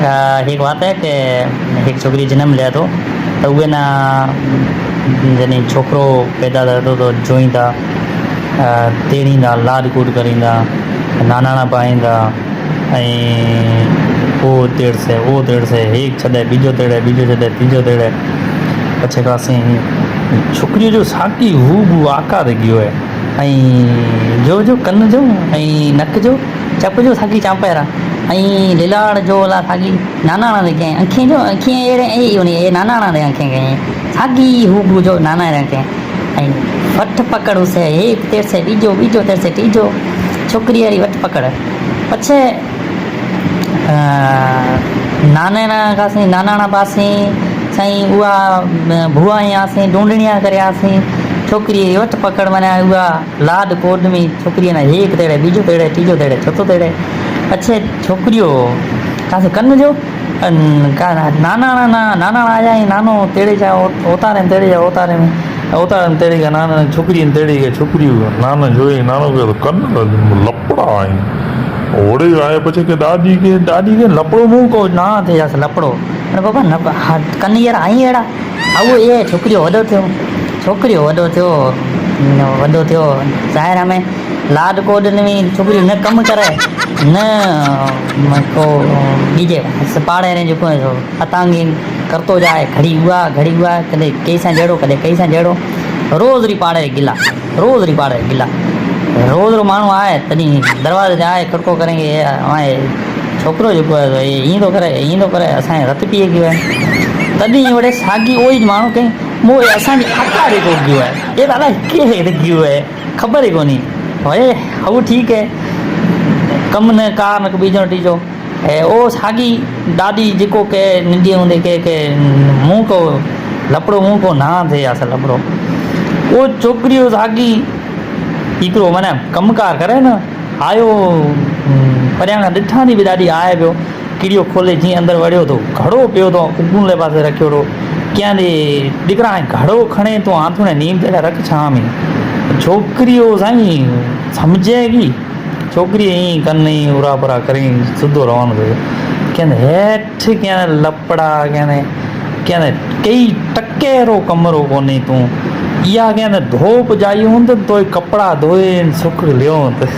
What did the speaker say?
एक बात है कि एक छोकरी जन्म लिया तो उहे ना जनी छोकरो पैदा थो तो जोईंदा तेड़ींदा लाड कूट करींदा नानाणा पाईंदा वो तेड़से एक छॾे बीजो तेड़े बीजो छॾे तीजो तेड़े पछे पासे छोकिरीअ जो साॻी हू आकार गयो है जो जो कन जो नक जो चप जो साॻी चांपेरा लीलाड़ जो ला साॻी नानाणा दे कयईं अखियूं जो अखियूं अहिड़े नानाणा दे अखियूं कयईं साॻी हू जो नाना दे कयईं वठ पकड़ उसे एक तेर से बीजो बीजो तेर से तीजो छोकिरी वारी वठ पकड़ पछे नानाणा पासे साईं उहा भुआ आयासीं ढूंढणिया करियासीं छोकिरी वठ पकड़ माना उहा लाड कोड में छोकिरीअ ना एक तेड़े बीजो तेड़े तीजो तेड़े चौथो तेड़े अच्छे छोकिरियो कासे कन जो नानाणा आया नानो तेड़े जा ओतारे में तेड़े जा ओतारे में तेड़े का नाना छोकिरी तेड़े के छोकिरी नाना जो नानो के कन लपड़ा ओड़े आए पछे के दादी के लपड़ो मुंह को ना थे जास लपड़ो अरे बाबा कन यार आई अड़ा आओ ये छोकिरियो वॾो थियो ज़ाहिर में लाड कोड में छोकिरी न कम करे न को बीजे पाड़े ने जो अतांगी करतो जाए घड़ी हुआ कदे कई सां जहिड़ो रोज़ री पाड़े गिला रोज़ रो माण्हू आए तॾहिं दरवाजे ते आए खड़को करेंगे आए छोकिरो जेको आहे ईअं थो करे असांजे रत पीए गयो आहे तॾहिं वॾे साॻी उहो ई माण्हू कई मोह असांजी आकार जेको गयो आहे ये दादा केरु गयो आहे ख़बर ई कोन्हे भई हू ठीकु है कम न कार न बीजो टीजो ऐं ओ साॻी ॾाढी जेको के नंढी हूंदे के मुंहुं को लपड़ो मुंहुं को ना थिए असां लपड़ो उहो छोकिरियो साॻी हिकिड़ो माना कमकार करे न आयो परियां खां ॾिठां थी बि ॾाढी आए पियो किड़ियो खोले जीअं अंदरि वड़ियो तो घड़ो पियो तो उकुले पासे रखियो तो क्या दे दिकरा घड़ो खणे तो आंथूने नीम ते रख छां में छोकिरियो साईं सम्झेगी छोकिरी ईअं कन उरा पुरा करी सिधो रवानो थियो कहंदे हेठि कहंदे लपड़ा कहंदे कई टकेरो कमरो कोन्हे तूं इहा कहंदे धोप जाई हूंद तो कपिड़ा धोए सुख लियो त